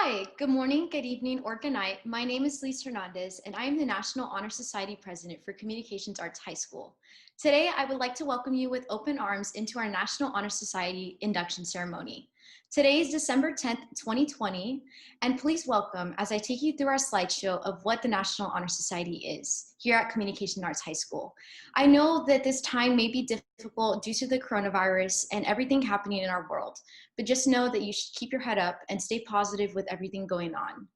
Hi, good morning, good evening, or good night. My name is Lise Hernandez, and I am the National Honor Society President for Communications Arts High School. Today, I would like to welcome you with open arms into our National Honor Society Induction Ceremony. Today is December 10th, 2020, and please welcome as I take you through our slideshow of what the National Honor Society is here at Communications Arts High School. I know that this time may be difficult due to the coronavirus and everything happening in our world, but just know that you should keep your head up and stay positive with everything going on.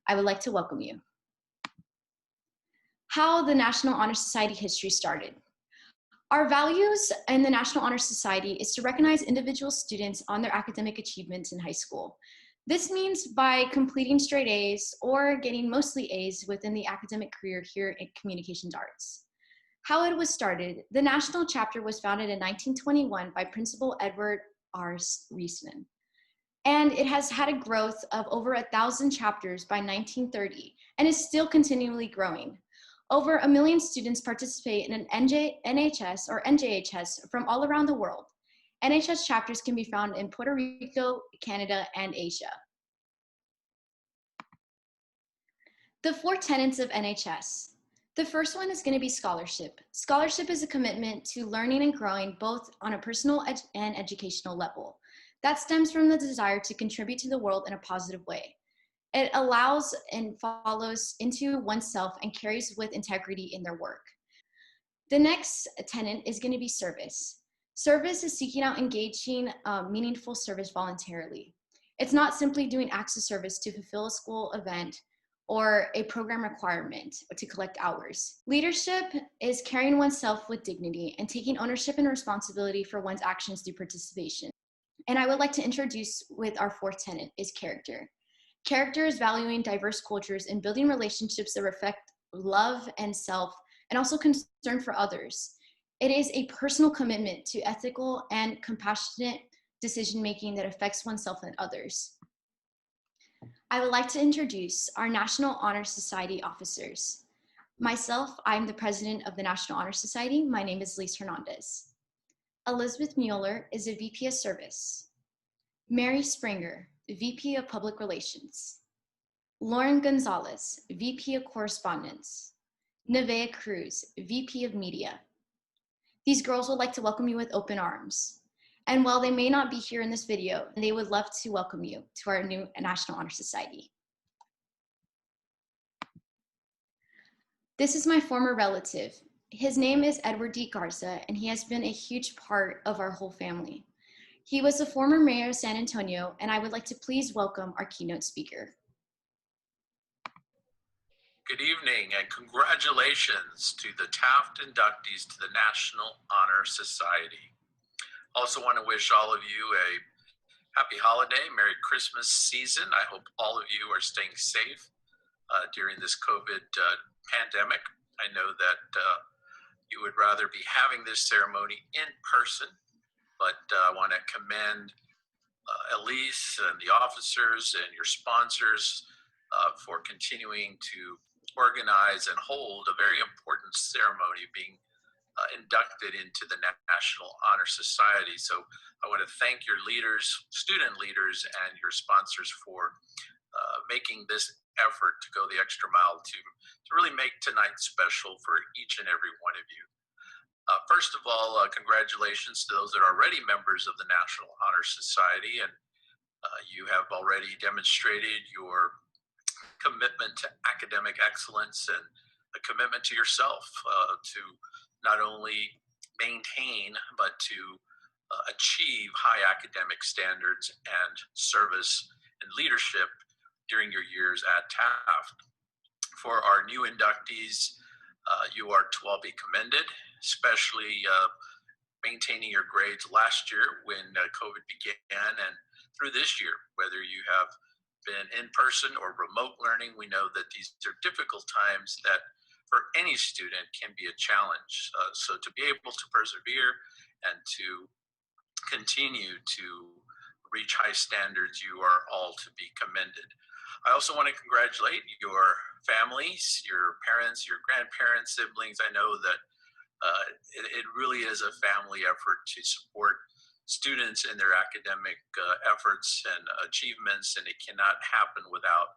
I would like to welcome you. How the National Honor Society history started. Our values in the National Honor Society is to recognize individual students on their academic achievements in high school. This means by completing straight A's or getting mostly A's within the academic career here in Communications Arts. How it was started, the National Chapter was founded in 1921 by Principal Edward R. Reisman. And it has had a growth of over 1,000 chapters by 1930 and is still continually growing. Over 1 million students participate in an NHS or NJHS from all around the world. NHS chapters can be found in Puerto Rico, Canada, and Asia. The 4 tenets of NHS. The first one is going to be scholarship. Scholarship is a commitment to learning and growing both on a personal and educational level. That stems from the desire to contribute to the world in a positive way. It allows and follows into oneself and carries with integrity in their work. The next tenet is going to be service. Service is seeking out engaging meaningful service voluntarily. It's not simply doing acts of service to fulfill a school event or a program requirement or to collect hours. Leadership is carrying oneself with dignity and taking ownership and responsibility for one's actions through participation. And I would like to introduce with our 4th tenet is character. Character is valuing diverse cultures and building relationships that reflect love and self and also concern for others. It is a personal commitment to ethical and compassionate decision-making that affects oneself and others. I would like to introduce our National Honor Society officers. Myself, I'm the president of the National Honor Society. My name is Lise Hernandez. Elizabeth Mueller is a VP of Service. Mary Springer, VP of Public Relations. Lauren Gonzalez, VP of Correspondence. Nevaeh Cruz, VP of Media. These girls would like to welcome you with open arms. And while they may not be here in this video, they would love to welcome you to our new National Honor Society. This is my former relative. His name is Edward D. Garza, and he has been a huge part of our whole family. He was the former mayor of San Antonio, and I would like to please welcome our keynote speaker. Good evening and congratulations to the Taft inductees to the National Honor Society. Also want to wish all of you a happy holiday, Merry Christmas season. I hope all of you are staying safe during this COVID pandemic. I know that you would rather be having this ceremony in person, but I want to commend Elise and the officers and your sponsors for continuing to organize and hold a very important ceremony being inducted into the National Honor Society. So I want to thank your leaders, student leaders, and your sponsors for making this effort to go the extra mile to really make tonight special for each and every one of you. First of all, congratulations to those that are already members of the National Honor Society, and you have already demonstrated your commitment to academic excellence and a commitment to yourself to not only maintain, but to achieve high academic standards and service and leadership during your years at Taft. For our new inductees, you are to all be commended, especially maintaining your grades last year when COVID began and through this year, whether you have been in person or remote learning. We know that these are difficult times that for any student can be a challenge. So to be able to persevere and to continue to reach high standards, you are all to be commended. I also want to congratulate your families, your parents, your grandparents, siblings. I know that it really is a family effort to support students in their academic efforts and achievements, and it cannot happen without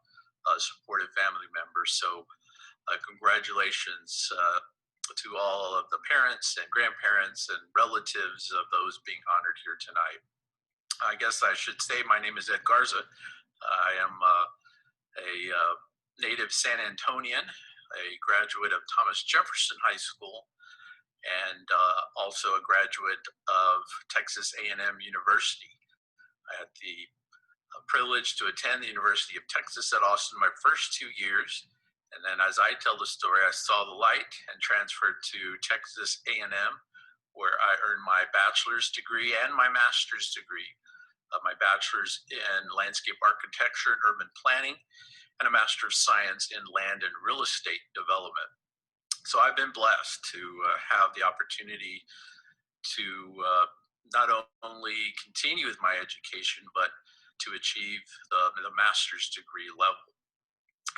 supportive family members. So congratulations to all of the parents and grandparents and relatives of those being honored here tonight. I guess I should say my name is Ed Garza. I am a native San Antonian, a graduate of Thomas Jefferson High School, and also a graduate of Texas A&M University. I had the privilege to attend the University of Texas at Austin my first 2 years. And then as I tell the story, I saw the light and transferred to Texas A&M, where I earned my bachelor's degree and my master's degree. My bachelor's in landscape architecture and urban planning, and a Master of Science in land and real estate development. So I've been blessed to have the opportunity to not only continue with my education, but to achieve the master's degree level.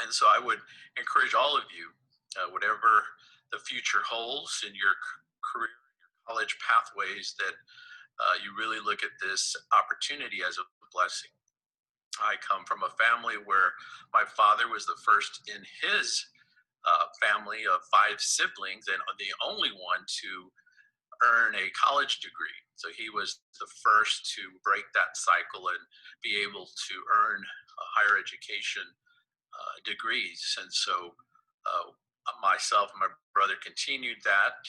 And so I would encourage all of you, whatever the future holds in your career, your college pathways, that you really look at this opportunity as a blessing. I come from a family where my father was the first in his family of 5 siblings and the only one to earn a college degree. So he was the first to break that cycle and be able to earn higher education degrees. And so myself and my brother continued that,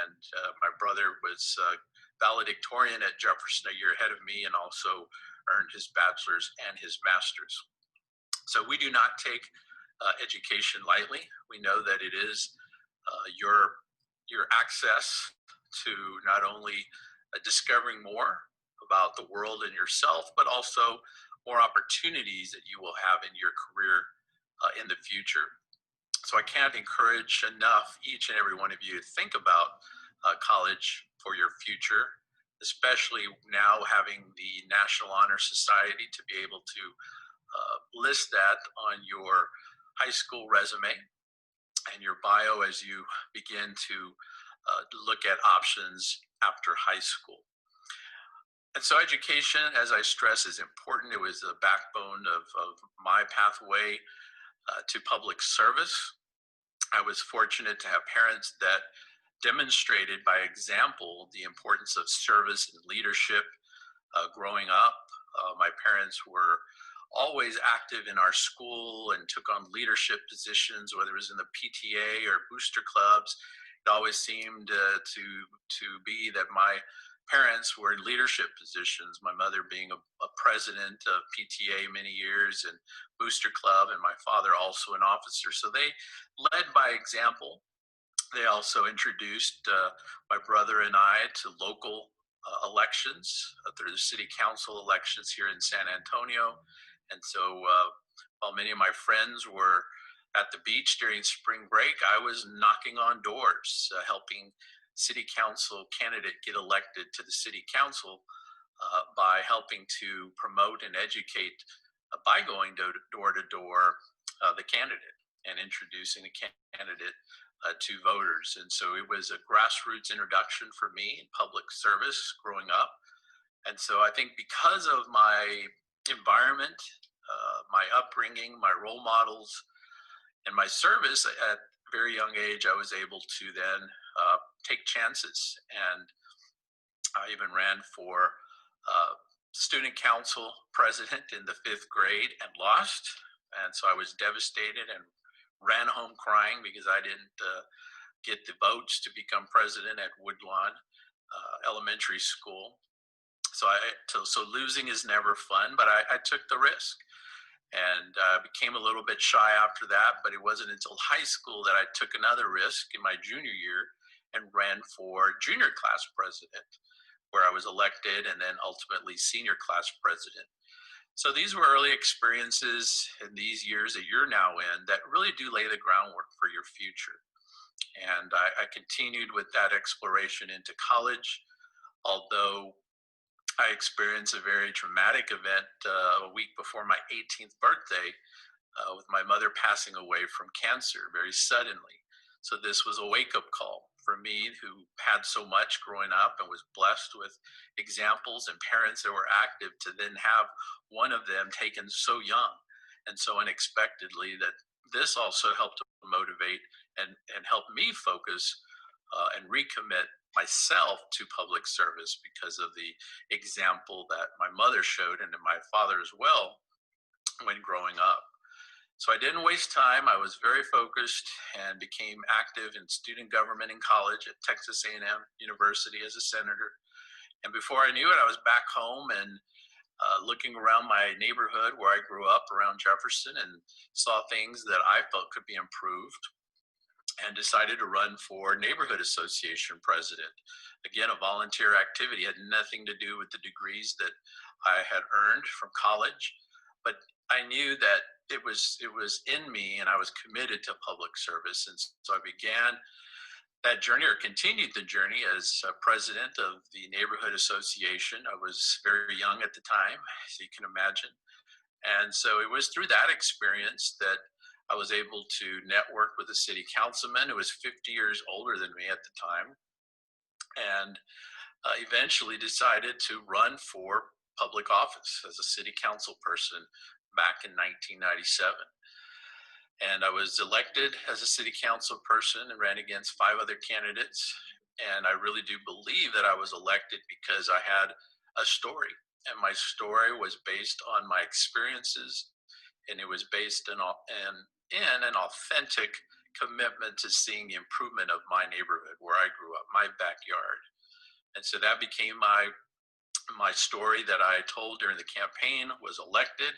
and my brother was valedictorian at Jefferson a year ahead of me, and also earned his bachelor's and his master's. So we do not take education lightly. We know that it is your access to not only discovering more about the world and yourself, but also more opportunities that you will have in your career in the future. So I can't encourage enough each and every one of you to think about college for your future, especially now having the National Honor Society to be able to list that on your high school resume and your bio as you begin to look at options after high school. And so education, as I stress, is important. It was the backbone of my pathway to public service. I was fortunate to have parents that demonstrated by example the importance of service and leadership growing up. My parents were always active in our school and took on leadership positions, whether it was in the PTA or booster clubs. It always seemed to be that my parents were in leadership positions, my mother being a president of PTA many years and booster club, and my father also an officer. So they led by example. They also introduced my brother and I to local elections through the city council elections here in San Antonio. And so while many of my friends were at the beach during spring break, I was knocking on doors, helping city council candidate get elected to the city council by helping to promote and educate by going door to door the candidate and introducing the candidate to voters. And so it was a grassroots introduction for me in public service growing up. And so I think because of my environment, my upbringing, my role models, and my service at a very young age, I was able to then take chances. And I even ran for student council president in the 5th grade and lost. And so I was devastated and ran home crying because I didn't get the votes to become president at Woodlawn Elementary School. So losing is never fun, but I took the risk. And became a little bit shy after that, but it wasn't until high school that I took another risk in my junior year and ran for junior class president, where I was elected and then ultimately senior class president. So these were early experiences in these years that you're now in that really do lay the groundwork for your future. And I continued with that exploration into college, although I experienced a very traumatic event a week before my 18th birthday with my mother passing away from cancer very suddenly. So this was a wake-up call for me, who had so much growing up and was blessed with examples and parents that were active, to then have one of them taken so young and so unexpectedly, that this also helped to motivate and help me focus and recommit myself to public service, because of the example that my mother showed, and my father as well, when growing up. So I didn't waste time. I was very focused and became active in student government in college at Texas A&M University as a senator. And before I knew it, I was back home and looking around my neighborhood where I grew up around Jefferson, and saw things that I felt could be improved, and decided to run for neighborhood association president. Again, a volunteer activity, had nothing to do with the degrees that I had earned from college, but I knew that it was in me, and I was committed to public service. And so I began that journey, or continued the journey, as president of the neighborhood association. I was very young at the time, as you can imagine. And so it was through that experience that I was able to network with a city councilman who was 50 years older than me at the time, and eventually decided to run for public office as a city council person back in 1997. And I was elected as a city council person and ran against 5 other candidates. And I really do believe that I was elected because I had a story, and my story was based on my experiences, and it was based in an authentic commitment to seeing the improvement of my neighborhood where I grew up, my backyard. And so that became my story that I told during the campaign, was elected,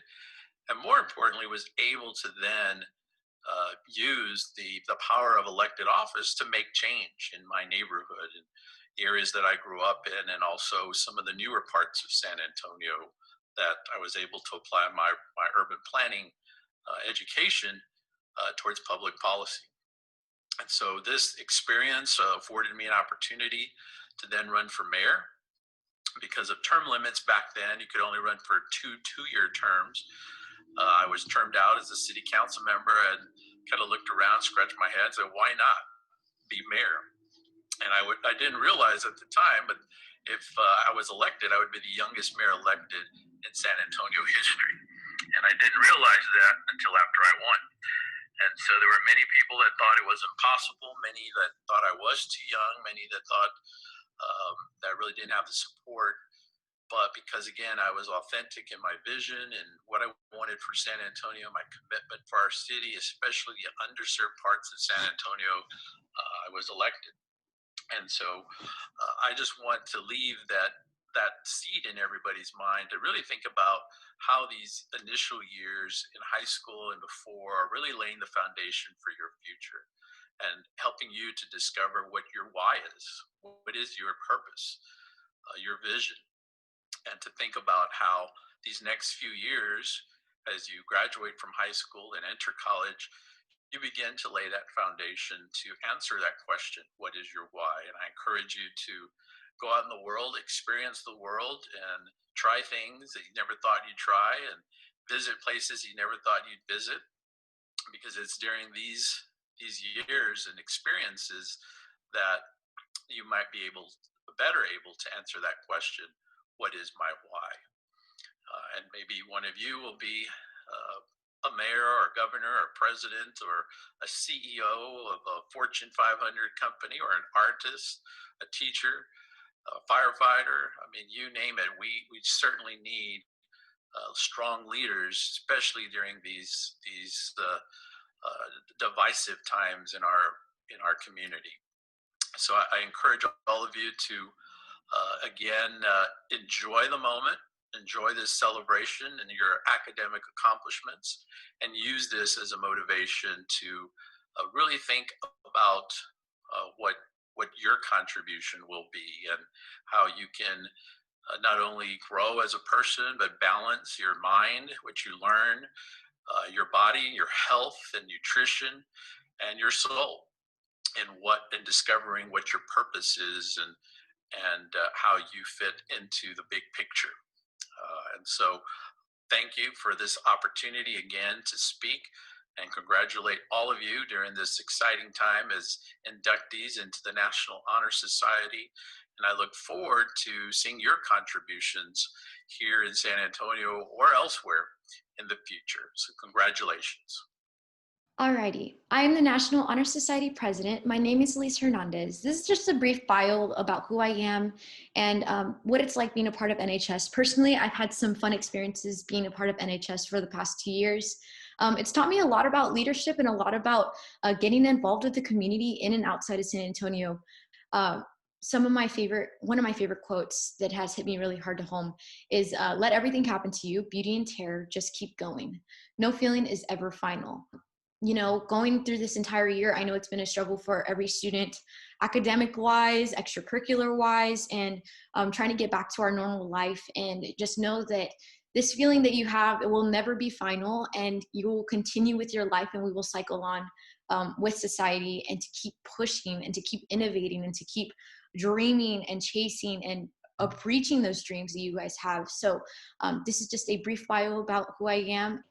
and more importantly, was able to then use the power of elected office to make change in my neighborhood and areas that I grew up in, and also some of the newer parts of San Antonio that I was able to apply my urban planning education towards public policy. And so this experience afforded me an opportunity to then run for mayor. Because of term limits back then, you could only run for two-year terms. I was termed out as a city council member, and kind of looked around, scratched my head, said, why not be mayor? And I didn't realize at the time, but if I was elected, I would be the youngest mayor elected in San Antonio history. And I didn't realize that until after I won. And so there were many people that thought it was impossible, many that thought I was too young, many that thought that I really didn't have the support. But because, again, I was authentic in my vision and what I wanted for San Antonio, my commitment for our city, especially the underserved parts of San Antonio, I was elected. And so I just want to leave that seed in everybody's mind to really think about how these initial years in high school and before are really laying the foundation for your future, and helping you to discover what your why is, what is your purpose, your vision. And to think about how these next few years, as you graduate from high school and enter college, you begin to lay that foundation to answer that question, what is your why? And I encourage you to go out in the world, experience the world, and try things that you never thought you'd try, and visit places you never thought you'd visit, because it's during these years and experiences that you might be better able to answer that question, what is my why? And maybe one of you will be a mayor or governor or president or a CEO of a Fortune 500 company, or an artist, a teacher, a firefighter. I mean, you name it. We certainly need strong leaders, especially during these divisive times in our community. So I encourage all of you to again, enjoy the moment, enjoy this celebration and your academic accomplishments, and use this as a motivation to really think about what your contribution will be, and how you can not only grow as a person, but balance your mind, what you learn, your body, your health and nutrition, and your soul, and discovering what your purpose is, and how you fit into the big picture. And so thank you for this opportunity again to speak, and congratulate all of you during this exciting time as inductees into the National Honor Society. And I look forward to seeing your contributions here in San Antonio or elsewhere in the future. So congratulations. Alrighty, I am the National Honor Society President. My name is Elise Hernandez. This is just a brief bio about who I am and what it's like being a part of NHS. Personally, I've had some fun experiences being a part of NHS for the past 2 years. It's taught me a lot about leadership and a lot about getting involved with the community in and outside of San Antonio. One of my favorite quotes that has hit me really hard to home is, let everything happen to you, beauty and terror, just keep going. No feeling is ever final. You know, going through this entire year, I know it's been a struggle for every student, academic wise, extracurricular wise, and trying to get back to our normal life. And just know that this feeling that you have, it will never be final, and you will continue with your life, and we will cycle on with society, and to keep pushing and to keep innovating and to keep dreaming and chasing and reaching those dreams that you guys have. So this is just a brief bio about who I am.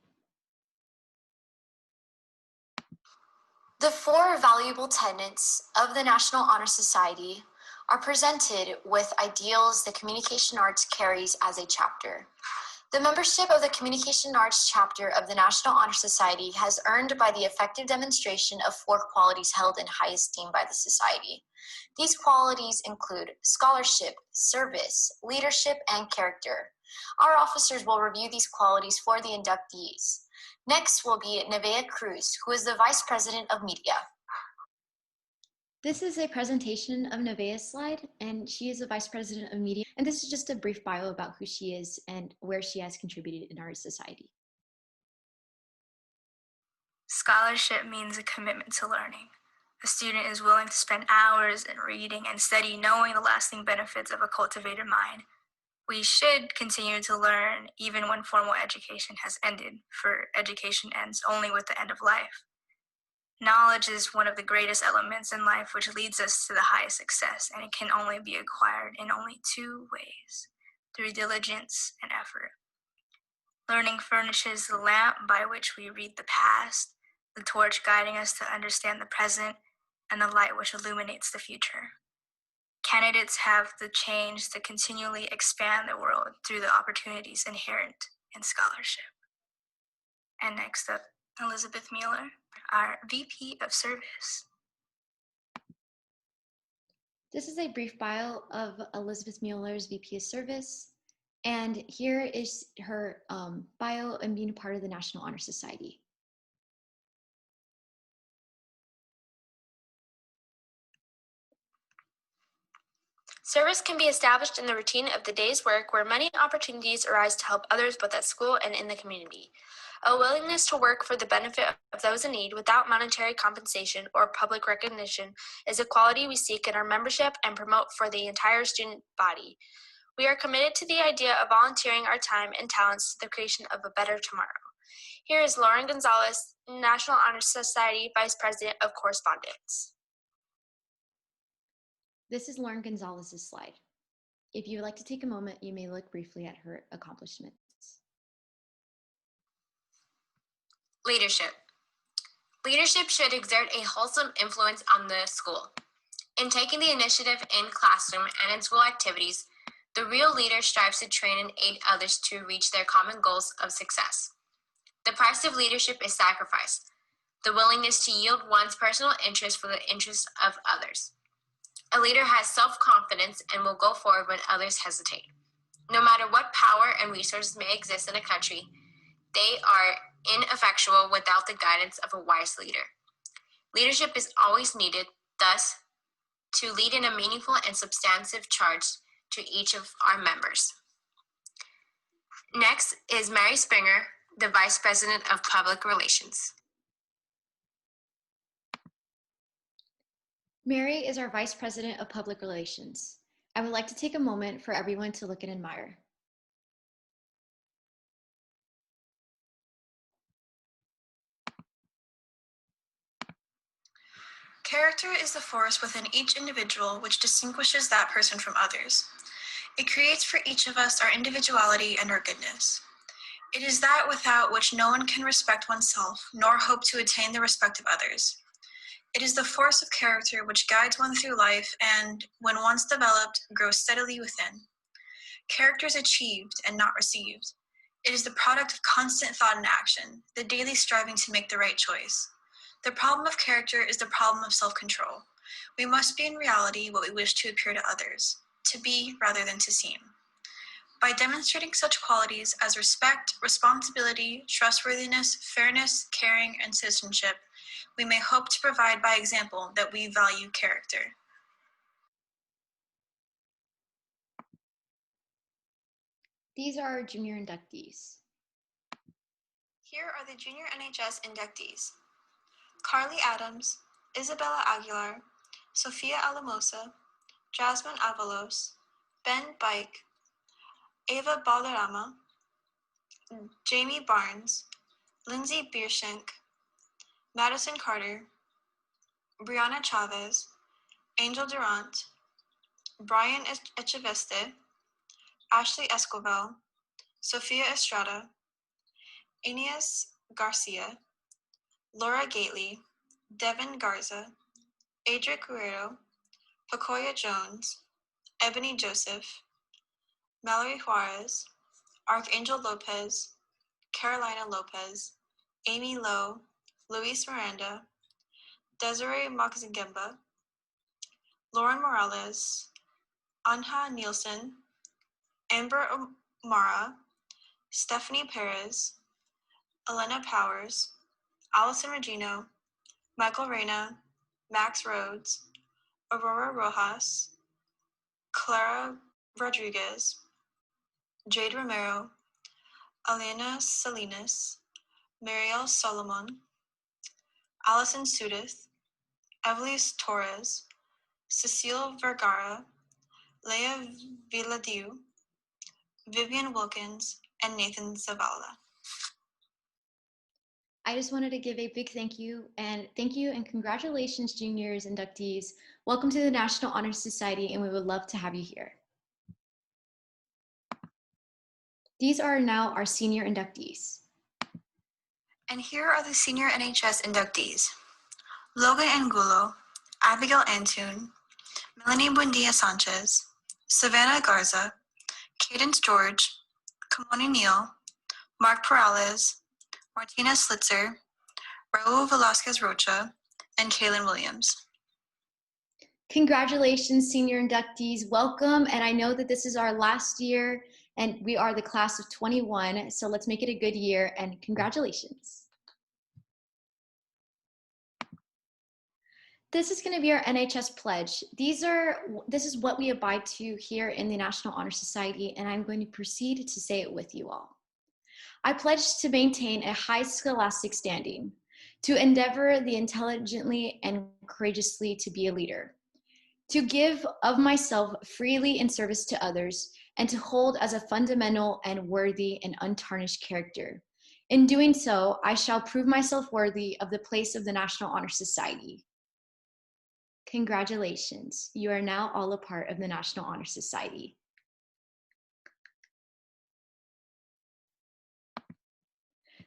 The 4 valuable tenets of the National Honor Society are presented with ideals the Communication Arts carries as a chapter. The membership of the Communication Arts chapter of the National Honor Society has earned by the effective demonstration of 4 qualities held in high esteem by the Society. These qualities include scholarship, service, leadership, and character. Our officers will review these qualities for the inductees. Next will be Nevaeh Cruz, who is the Vice President of Media. This is a presentation of Nevaeh's slide, and she is the Vice President of Media. And this is just a brief bio about who she is and where she has contributed in our society. Scholarship means a commitment to learning. A student is willing to spend hours in reading and study, knowing the lasting benefits of a cultivated mind. We should continue to learn even when formal education has ended, for education ends only with the end of life. Knowledge is one of the greatest elements in life which leads us to the highest success, and it can only be acquired in only 2 ways, through diligence and effort. Learning furnishes the lamp by which we read the past, the torch guiding us to understand the present, and the light which illuminates the future. Candidates have the change to continually expand the world through the opportunities inherent in scholarship. And next up, Elizabeth Mueller, our VP of Service. This is a brief bio of Elizabeth Mueller's VP of Service. And here is her bio and being a part of the National Honor Society. Service can be established in the routine of the day's work, where many opportunities arise to help others both at school and in the community. A willingness to work for the benefit of those in need without monetary compensation or public recognition is a quality we seek in our membership and promote for the entire student body. We are committed to the idea of volunteering our time and talents to the creation of a better tomorrow. Here is Lauren Gonzalez, National Honor Society Vice President of Correspondence. This is Lauren Gonzalez's slide. If you would like to take a moment, you may look briefly at her accomplishments. Leadership. Leadership should exert a wholesome influence on the school. In taking the initiative in classroom and in school activities, the real leader strives to train and aid others to reach their common goals of success. The price of leadership is sacrifice, the willingness to yield one's personal interest for the interest of others. A leader has self-confidence and will go forward when others hesitate. No matter what power and resources may exist in a country, they are ineffectual without the guidance of a wise leader. Leadership is always needed, thus, to lead in a meaningful and substantive charge to each of our members. Next is Mary Springer, the Vice President of Public Relations. Mary is our Vice President of Public Relations. I would like to take a moment for everyone to look and admire. Character is the force within each individual which distinguishes that person from others. It creates for each of us our individuality and our goodness. It is that without which no one can respect oneself, nor hope to attain the respect of others. It is the force of character which guides one through life and, when once developed, grows steadily within. Character is achieved and not received. It is the product of constant thought and action, the daily striving to make the right choice. The problem of character is the problem of self-control. We must be in reality what we wish to appear to others, to be rather than to seem. By demonstrating such qualities as respect, responsibility, trustworthiness, fairness, caring, and citizenship, we may hope to provide by example that we value character. These are our junior inductees. Here are the junior NHS inductees: Carly Adams, Isabella Aguilar, Sophia Alamosa, Jasmine Avalos, Ben Bike, Ava Balderrama, Jamie Barnes, Lindsay Bierschenk, Madison Carter, Brianna Chavez, Angel Durant, Brian Echeveste, Ashley Escobar, Sofia Estrada, Inés Garcia, Laura Gately, Devin Garza, Adric Guerrero, Pacoya Jones, Ebony Joseph, Mallory Juarez, Archangel Lopez, Carolina Lopez, Amy Lowe, Luis Miranda, Desiree Moxengemba, Lauren Morales, Anja Nielsen, Amber O'Mara, Stephanie Perez, Elena Powers, Allison Regino, Michael Reyna, Max Rhodes, Aurora Rojas, Clara Rodriguez, Jade Romero, Elena Salinas, Mariel Solomon, Allison Sudith, Evelise Torres, Cecile Vergara, Leah Villadieu, Vivian Wilkins, and Nathan Zavala. I just wanted to give a big thank you and congratulations, juniors inductees. Welcome to the National Honor Society, and we would love to have you here. These are now our senior inductees. And here are the senior NHS inductees: Logan Angulo, Abigail Antune, Melanie Buendia Sanchez, Savannah Garza, Cadence George, Kamoni Neal, Mark Perales, Martina Slitzer, Raul Velasquez Rocha, and Kaylin Williams. Congratulations, senior inductees. Welcome. And I know that this is our last year and we are the class of 21. So let's make it a good year and congratulations. This is going to be our NHS Pledge. This is what we abide to here in the National Honor Society, and I'm going to proceed to say it with you all. I pledge to maintain a high scholastic standing, to endeavor the intelligently and courageously to be a leader, to give of myself freely in service to others, and to hold as a fundamental and worthy and untarnished character. In doing so, I shall prove myself worthy of the place of the National Honor Society. Congratulations, you are now all a part of the National Honor Society.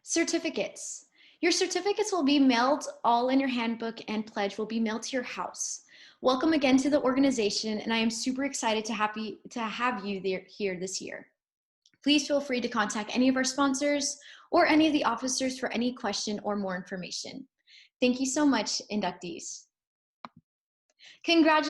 Certificates. Your certificates will be mailed all in your handbook, and pledge will be mailed to your house. Welcome again to the organization, and I am super excited to have you here this year. Please feel free to contact any of our sponsors or any of the officers for any question or more information. Thank you so much, inductees. Congratulations.